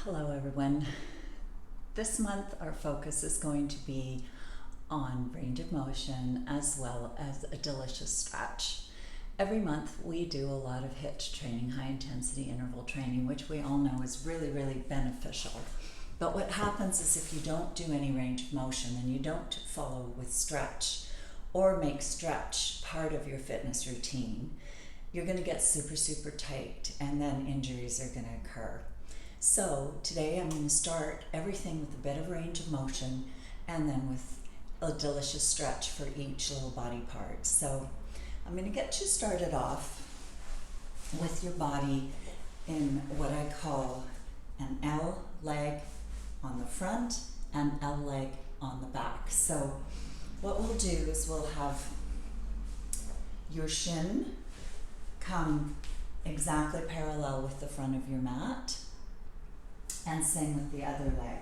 Hello everyone. This month our focus is going to be on range of motion as well as a delicious stretch. Every month we do a lot of HIIT training, high intensity interval training, which we all know is really beneficial. But what happens is if you don't do any range of motion and you don't follow with stretch or make stretch part of your fitness routine, you're going to get super tight and then injuries are going to occur. So today I'm going to start everything with a bit of range of motion and then with a delicious stretch for each little body part. So I'm going to get you started off with your body in what I call an L leg on the front and L leg on the back. So what we'll do is we'll have your shin come exactly parallel with the front of your mat. And same with the other leg.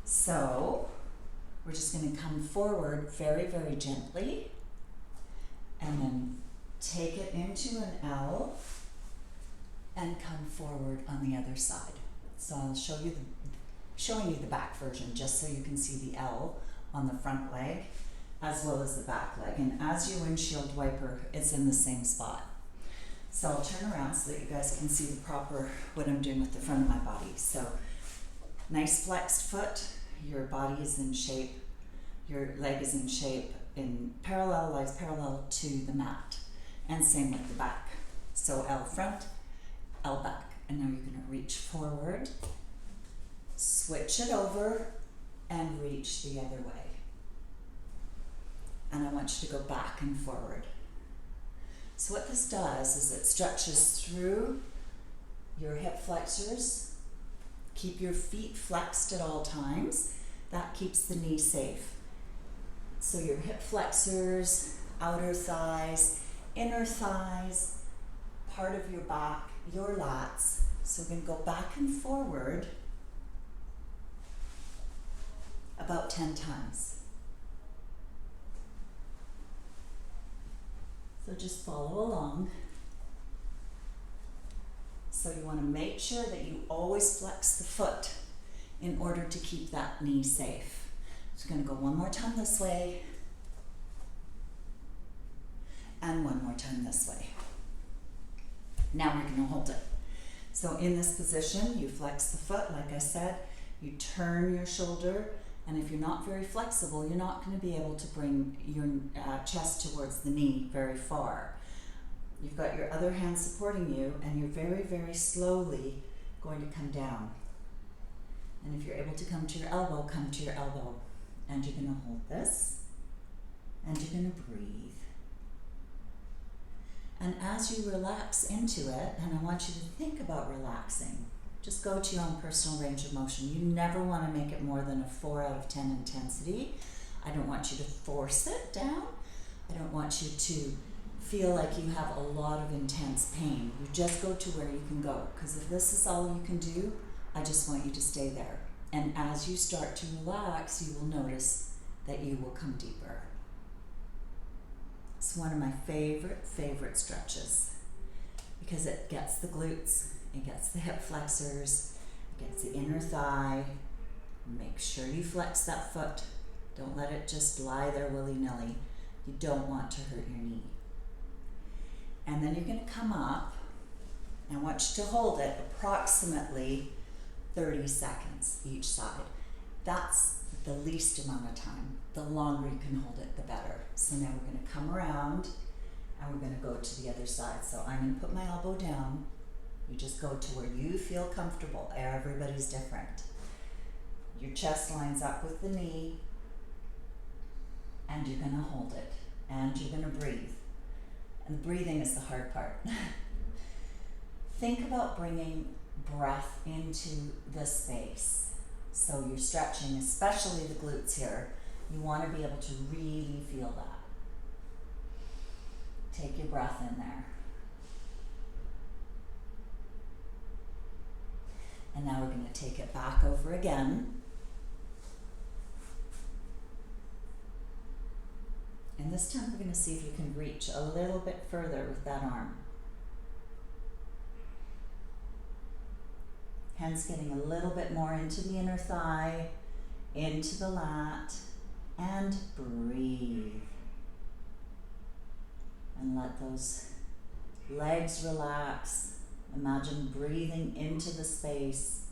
So we're just going to come forward very gently and then take it into an L and come forward on the other side. So I'll showing you the back version just so you can see the L on the front leg as well as the back leg. And as your windshield wiper, it's in the same spot. So I'll turn around so that you guys can see the proper, what I'm doing with the front of my body. So nice flexed foot, your body is in shape, your leg is in shape, lies parallel to the mat. And same with the back. So L front, L back. And now you're going to reach forward, switch it over, and reach the other way. And I want you to go back and forward. So what this does is it stretches through your hip flexors. Keep your feet flexed at all times. That keeps the knee safe. So your hip flexors, outer thighs, inner thighs, part of your back, your lats. So we're going to go back and forward about 10 times. So just follow along. So you want to make sure that you always flex the foot in order to keep that knee safe. So we're going to go one more time this way and one more time this way. Now we're going to hold it. So in this position, you flex the foot, like I said, you turn your shoulder, and if you're not very flexible, you're not going to be able to bring your chest towards the knee very far. You've got your other hand supporting you, and you're very slowly going to come down. And if you're able to come to your elbow, come to your elbow. And you're going to hold this, and you're going to breathe. And as you relax into it, and I want you to think about relaxing, just go to your own personal range of motion. You never want to make it more than a 4 out of 10 intensity. I don't want you to force it down. I don't want you to feel like you have a lot of intense pain. You just go to where you can go. Because if this is all you can do, I just want you to stay there. And as you start to relax, you will notice that you will come deeper. It's one of my favorite stretches because it gets the glutes, it gets the hip flexors, it gets the inner thigh. Make sure you flex that foot. Don't let it just lie there willy-nilly. You don't want to hurt your knee. And then you're going to come up, and I want you to hold it approximately 30 seconds each side. That's the least amount of time. The longer you can hold it, the better. So now we're going to come around, and we're going to go to the other side. So I'm going to put my elbow down. You just go to where you feel comfortable. Everybody's different. Your chest lines up with the knee, and you're going to hold it, and you're going to breathe. And breathing is the hard part. Think about bringing breath into the space. So you're stretching, especially the glutes here. You want to be able to really feel that. Take your breath in there. And now we're going to take it back over again. And this time we're going to see if you can reach a little bit further with that arm. Hands getting a little bit more into the inner thigh, into the lat, and breathe. And let those legs relax. Imagine breathing into the space.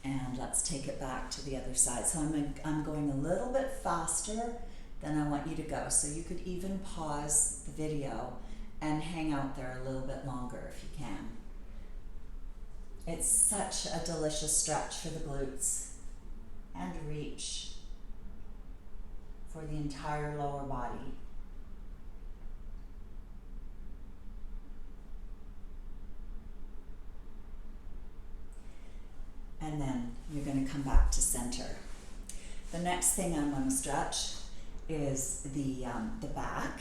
And let's take it back to the other side. So I'm going a little bit faster than I want you to go. So you could even pause the video and hang out there a little bit longer if you can. It's such a delicious stretch for the glutes, and reach for the entire lower body. And then you're going to come back to center. The next thing I want to stretch is the back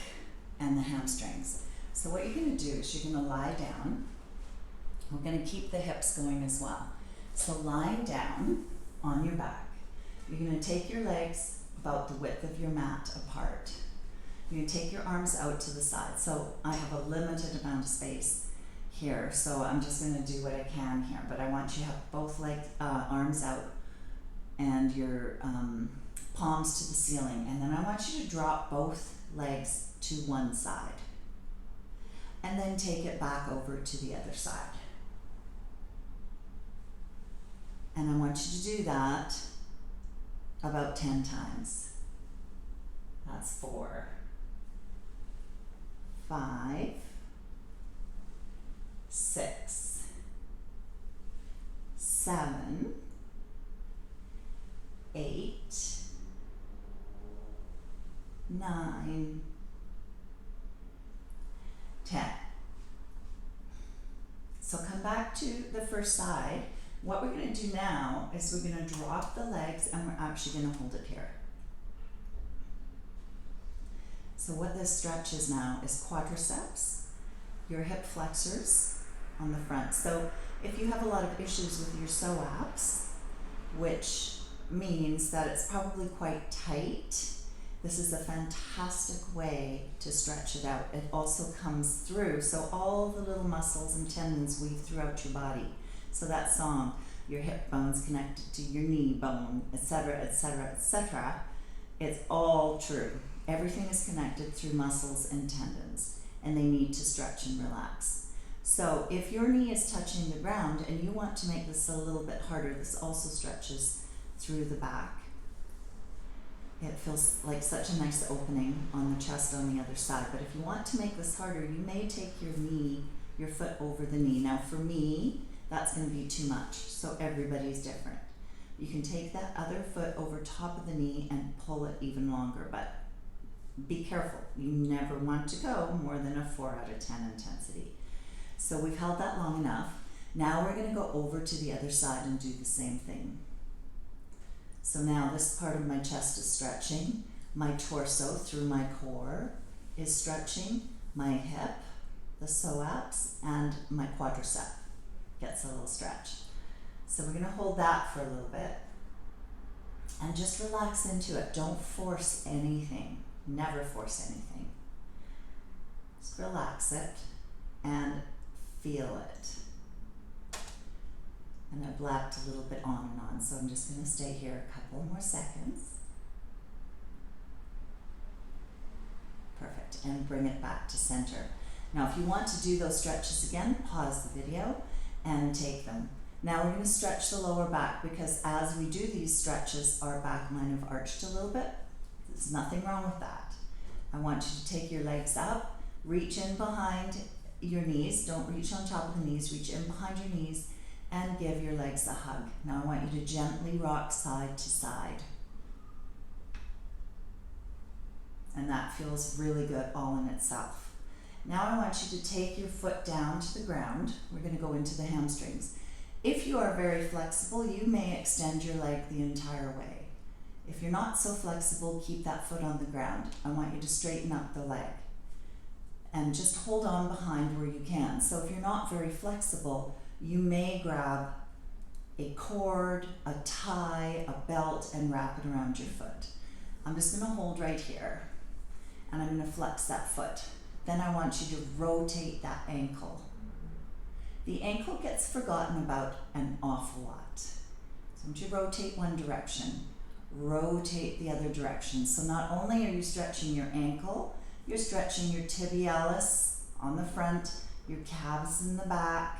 and the hamstrings. So what you're going to do is you're going to lie down. We're going to keep the hips going as well. So lying down on your back, you're going to take your legs about the width of your mat apart. You're going to take your arms out to the side. So I have a limited amount of space here, so I'm just going to do what I can here, but I want you to have both arms out and your palms to the ceiling, and then I want you to drop both legs to one side and then take it back over to the other side. And I want you to do that about 10 times. That's 4, 5, 6, 7, 8, 9, 10. So come back to the first side. What we're going to do now is we're going to drop the legs and we're actually going to hold it here. So what this stretch is now is quadriceps, your hip flexors on the front. So if you have a lot of issues with your psoas, which means that it's probably quite tight, this is a fantastic way to stretch it out. It also comes through, so all the little muscles and tendons weave throughout your body. So that song, your hip bone's connected to your knee bone, etc., etc., etc., it's all true. Everything is connected through muscles and tendons, and they need to stretch and relax. So if your knee is touching the ground and you want to make this a little bit harder, this also stretches through the back. It feels like such a nice opening on the chest on the other side. But if you want to make this harder, you may take your foot over the knee. Now for me, that's going to be too much. So everybody's different. You can take that other foot over top of the knee and pull it even longer, but be careful. You never want to go more than a 4 out of 10 intensity. So we've held that long enough. Now we're going to go over to the other side and do the same thing. So now this part of my chest is stretching. My torso through my core is stretching. My hip, the psoas, and my quadricep gets a little stretch. So we're going to hold that for a little bit and just relax into it. Don't force anything. Never force anything. Just relax it and feel it. And I've lapped a little bit on and on, so I'm just going to stay here a couple more seconds. Perfect, and bring it back to center. Now if you want to do those stretches again, pause the video and take them. Now we're going to stretch the lower back, because as we do these stretches, our back might have arched a little bit. There's nothing wrong with that. I want you to take your legs up, reach in behind your knees. Don't reach on top of the knees, reach in behind your knees and give your legs a hug. Now I want you to gently rock side to side. And that feels really good all in itself. Now I want you to take your foot down to the ground. We're going to go into the hamstrings. If you are very flexible, you may extend your leg the entire way. If you're not so flexible, keep that foot on the ground. I want you to straighten up the leg and just hold on behind where you can. So if you're not very flexible, you may grab a cord, a tie, a belt, and wrap it around your foot. I'm just going to hold right here, and I'm going to flex that foot. Then I want you to rotate that ankle. The ankle gets forgotten about an awful lot. So once you rotate one direction, rotate the other direction. So not only are you stretching your ankle, you're stretching your tibialis on the front, your calves in the back,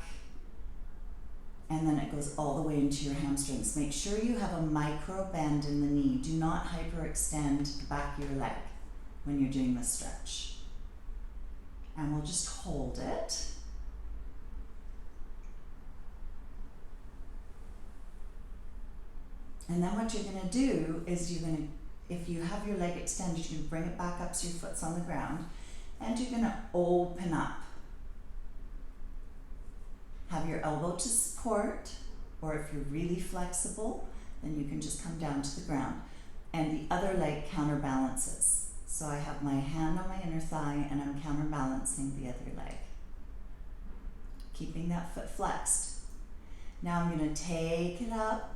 and then it goes all the way into your hamstrings. Make sure you have a micro bend in the knee. Do not hyperextend the back of your leg when you're doing this stretch. And we'll just hold it. And then what you're going to do is you're going to, if you have your leg extended, you're going to bring it back up so your foot's on the ground, and you're going to open up. Have your elbow to support, or if you're really flexible, then you can just come down to the ground. And the other leg counterbalances. So I have my hand on my inner thigh and I'm counterbalancing the other leg. Keeping that foot flexed. Now I'm going to take it up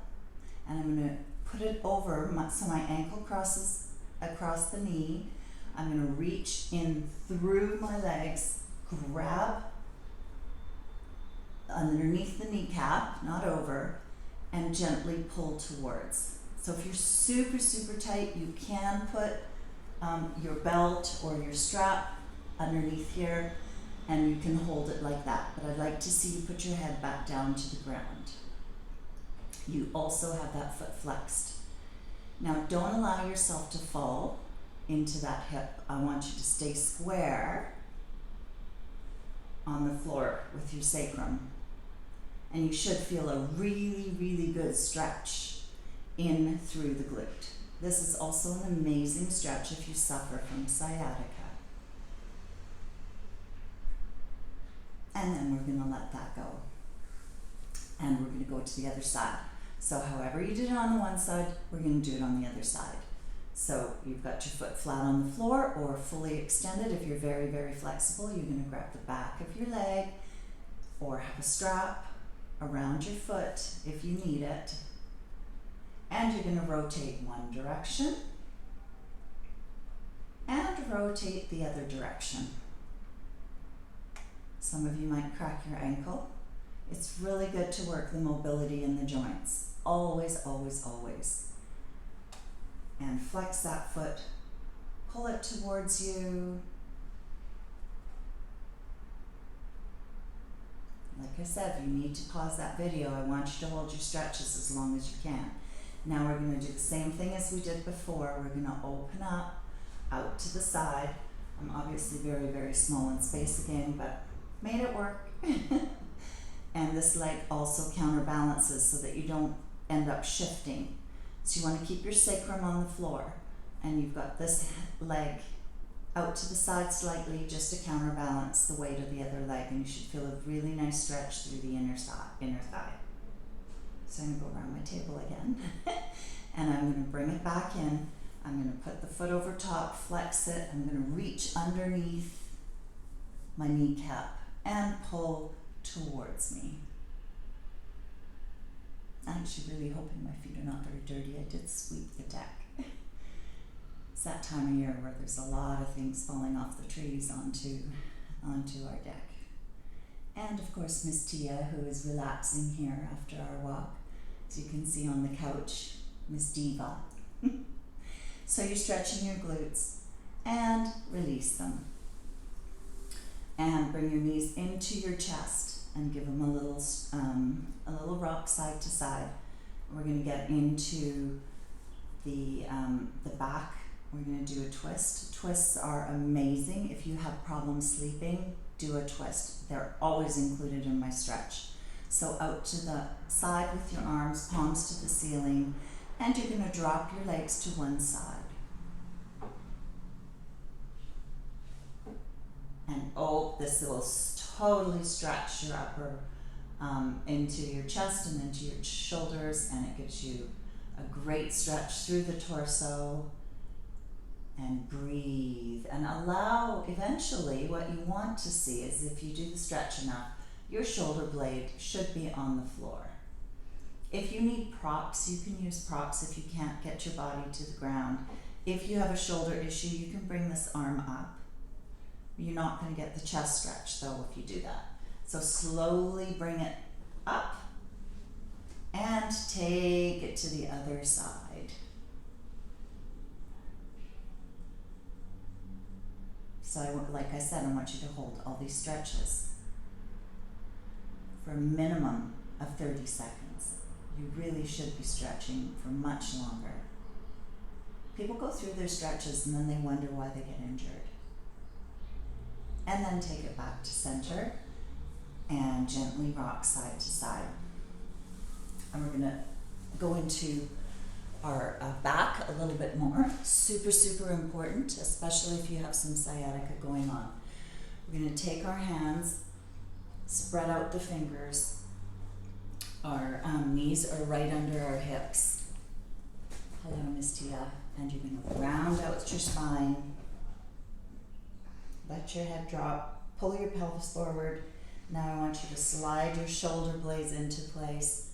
and I'm going to put it over so my ankle crosses across the knee. I'm going to reach in through my legs, grab underneath the kneecap, not over, and gently pull towards. So if you're super, super tight, you can put your belt or your strap underneath here, and you can hold it like that. But I'd like to see you put your head back down to the ground. You also have that foot flexed. Now don't allow yourself to fall into that hip. I want you to stay square on the floor with your sacrum. And you should feel a really, really good stretch in through the glute. This is also an amazing stretch if you suffer from sciatica. And then we're going to let that go. And we're going to go to the other side. So however you did it on the one side, we're going to do it on the other side. So you've got your foot flat on the floor or fully extended. If you're very, very flexible, you're going to grab the back of your leg or have a strap around your foot if you need it. And you're going to rotate one direction and rotate the other direction. Some of you might crack your ankle. It's really good to work the mobility in the joints. Always, always, always. And flex that foot. Pull it towards you. Like I said, you need to pause that video. I want you to hold your stretches as long as you can. Now we're going to do the same thing as we did before. We're going to open up, out to the side. I'm obviously very, very small in space again, but made it work. And this leg also counterbalances so that you don't end up shifting. So you want to keep your sacrum on the floor, and you've got this leg out to the side slightly just to counterbalance the weight of the other leg, and you should feel a really nice stretch through the inner thigh. So I'm going to go around my table again, and I'm going to bring it back in. I'm going to put the foot over top, flex it. I'm going to reach underneath my kneecap and pull towards me. I'm actually really hoping my feet are not very dirty. I did sweep the deck. It's that time of year where there's a lot of things falling off the trees onto our deck. And of course Miss Tia, who is relaxing here after our walk. As you can see on the couch, Miss Diva. So you're stretching your glutes and release them. And bring your knees into your chest and give them a little rock side to side. We're going to get into the back. We're going to do a twist. Twists are amazing. If you have problems sleeping, do a twist. They're always included in my stretch. So out to the side with your arms, palms to the ceiling, and you're going to drop your legs to one side. And this will totally stretch your upper into your chest and into your shoulders, and it gives you a great stretch through the torso. And breathe and allow. Eventually what you want to see is, if you do the stretch enough, your shoulder blade should be on the floor. If you need props, you can use props if you can't get your body to the ground. If you have a shoulder issue, you can bring this arm up. You're not going to get the chest stretch though if you do that. So slowly bring it up and take it to the other side. So like I said, I want you to hold all these stretches for a minimum of 30 seconds. You really should be stretching for much longer. People go through their stretches and then they wonder why they get injured. And then take it back to center and gently rock side to side. And we're gonna go into our back a little bit more. Super, super important, especially if you have some sciatica going on. We're gonna take our hands, spread out the fingers. Our knees are right under our hips. Hello, Miss Tia. And you're gonna round out your spine. Let your head drop. Pull your pelvis forward. Now I want you to slide your shoulder blades into place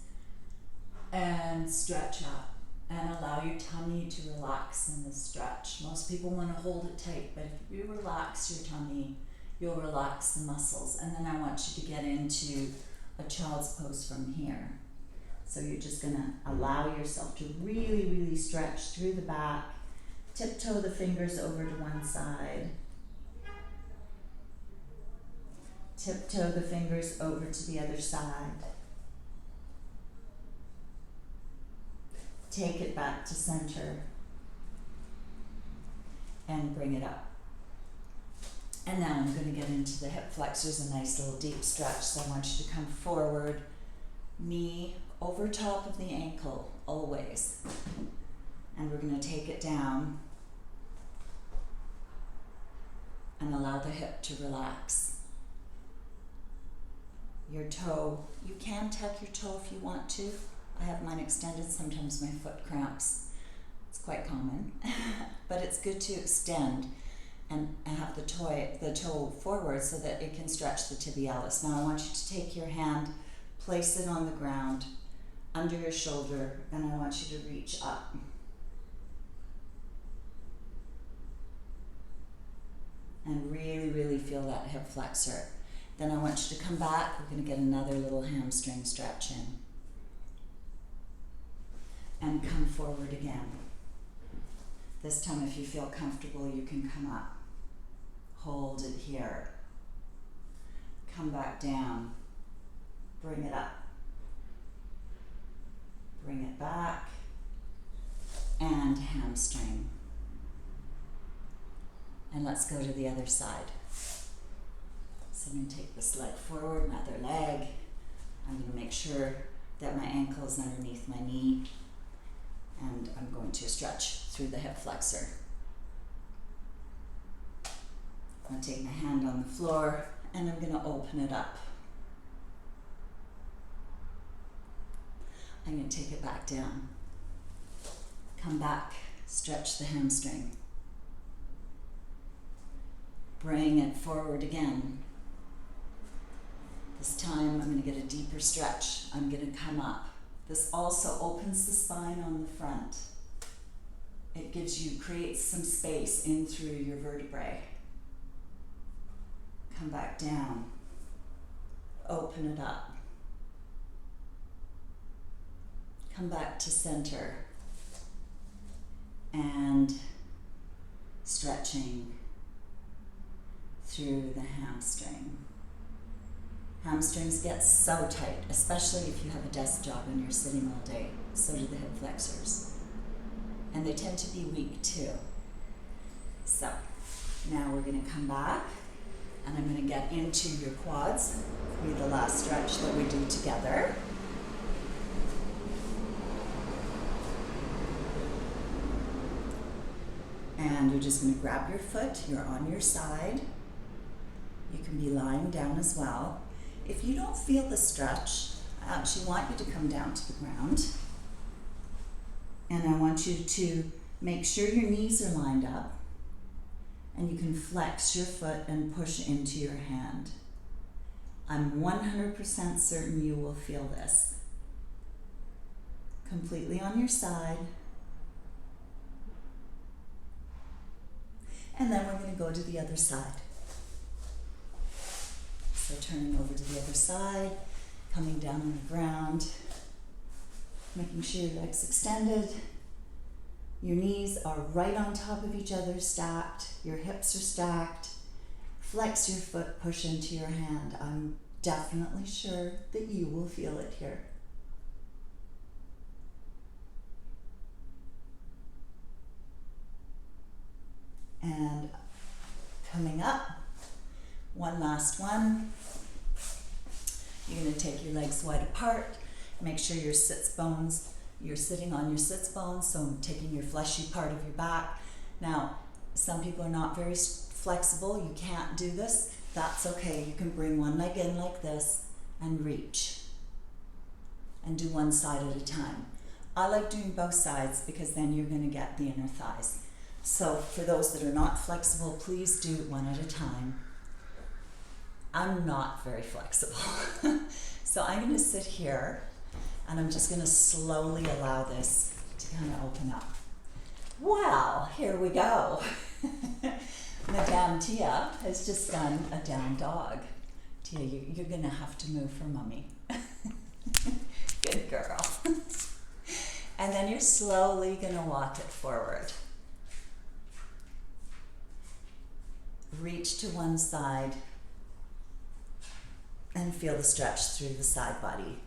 and stretch up and allow your tummy to relax in this stretch. Most people want to hold it tight, but if you relax your tummy, you'll relax the muscles. And then I want you to get into a child's pose from here. So you're just gonna allow yourself to really, really stretch through the back. Tiptoe the fingers over to one side. Tiptoe the fingers over to the other side. Take it back to center and bring it up. And now I'm going to get into the hip flexors, a nice little deep stretch. So I want you to come forward, knee over top of the ankle, always. And we're going to take it down and allow the hip to relax. Your toe, you can tuck your toe if you want to. I have mine extended, sometimes my foot cramps. It's quite common, but it's good to extend and have the toe forward so that it can stretch the tibialis. Now I want you to take your hand, place it on the ground under your shoulder, and I want you to reach up. And really, really feel that hip flexor. Then I want you to come back. We're going to get another little hamstring stretch in. And come forward again. This time, if you feel comfortable, you can come up. Hold it here. Come back down. Bring it up. Bring it back. And hamstring. And let's go to the other side. So I'm going to take this leg forward, my other leg. I'm going to make sure that my ankle is underneath my knee. And I'm going to stretch through the hip flexor. I'm going to take my hand on the floor and I'm going to open it up. I'm going to take it back down. Come back, stretch the hamstring. Bring it forward again. This time I'm going to get a deeper stretch. I'm going to come up. This also opens the spine on the front. It creates some space in through your vertebrae. Come back down. Open it up. Come back to center. And stretching through the hamstring. Hamstrings get so tight, especially if you have a desk job and you're sitting all day. So do the hip flexors. And they tend to be weak too. So now we're going to come back and I'm going to get into your quads. It'll be the last stretch that we do together. And you're just going to grab your foot. You're on your side. You can be lying down as well. If you don't feel the stretch, I actually want you to come down to the ground. And I want you to make sure your knees are lined up. And you can flex your foot and push into your hand. I'm 100% certain you will feel this. Completely on your side. And then we're going to go to the other side. So turning over to the other side, coming down on the ground, making sure your legs extended. Your knees are right on top of each other, stacked. Your hips are stacked. Flex your foot, push into your hand. I'm definitely sure that you will feel it here. And coming up, one last one. You're going to take your legs wide apart. Make sure your you're sitting on your sits bones, so I'm taking your fleshy part of your back. Now, some people are not very flexible. You can't do this. That's okay. You can bring one leg in like this and reach. And do one side at a time. I like doing both sides because then you're going to get the inner thighs. So for those that are not flexible, please do it one at a time. I'm not very flexible. So I'm going to sit here and I'm just going to slowly allow this to kind of open up. Well, here we go. Madame Tia has just done a down dog. Tia, you're going to have to move for mommy. Good girl. And then you're slowly going to walk it forward. Reach to one side and feel the stretch through the side body.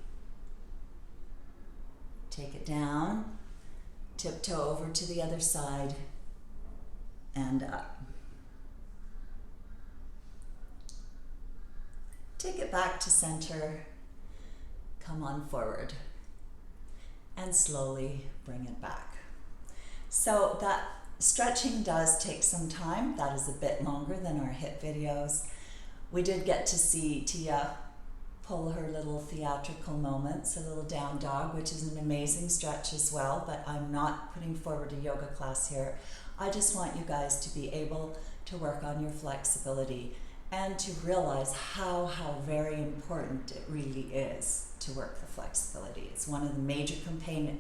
Take it down, tiptoe over to the other side and up. Take it back to center, come on forward, and slowly bring it back. So that stretching does take some time. That is a bit longer than our HIIT videos. We did get to see Tia pull her little theatrical moments, a little down dog, which is an amazing stretch as well, but I'm not putting forward a yoga class here. I just want you guys to be able to work on your flexibility and to realize how very important it really is to work the flexibility. It's one of the major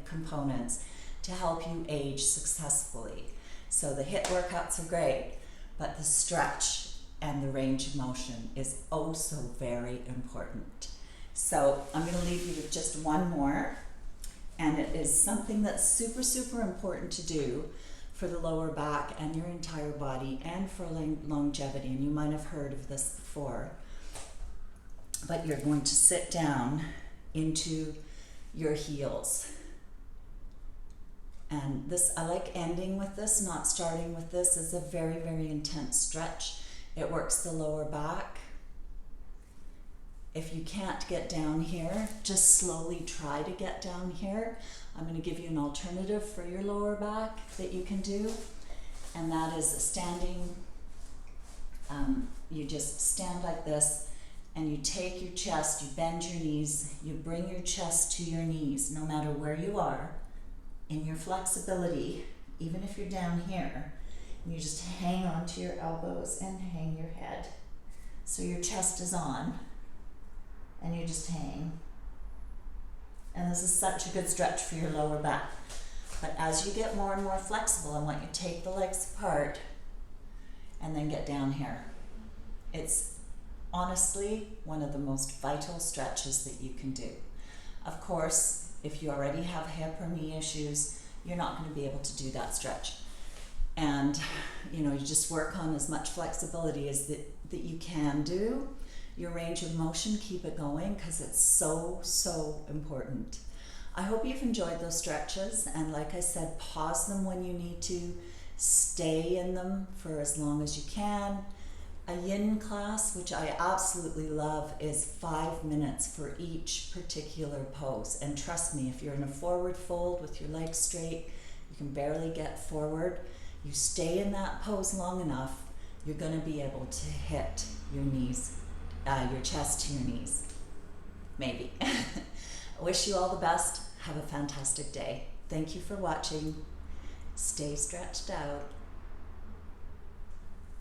components to help you age successfully. So the HIIT workouts are great, but the stretch and the range of motion is also very important. So I'm going to leave you with just one more, and it is something that's super important to do for the lower back and your entire body and for longevity, and you might have heard of this before. But you're going to sit down into your heels. And this, I like ending with this, not starting with this. It's a very intense stretch. It works the lower back. If you can't get down here, just slowly try to get down here. I'm going to give you an alternative for your lower back that you can do, and that is standing. You just stand like this, and you take your chest, you bend your knees, you bring your chest to your knees, no matter where you are, in your flexibility, even if you're down here. And you just hang on to your elbows and hang your head. So your chest is on, and you just hang. And this is such a good stretch for your lower back. But as you get more and more flexible, I want you to take the legs apart and then get down here. It's honestly one of the most vital stretches that you can do. Of course, if you already have hip or knee issues, you're not going to be able to do that stretch. And you just work on as much flexibility as that you can do. Your range of motion, keep it going, because it's so important. I hope you've enjoyed those stretches, and like I said, pause them when you need to, stay in them for as long as you can. A yin class, which I absolutely love, is 5 minutes for each particular pose. And trust me, if you're in a forward fold with your legs straight, you can barely get forward, you stay in that pose long enough, you're going to be able to hit your knees, your chest to your knees. Maybe. I wish you all the best. Have a fantastic day. Thank you for watching. Stay stretched out.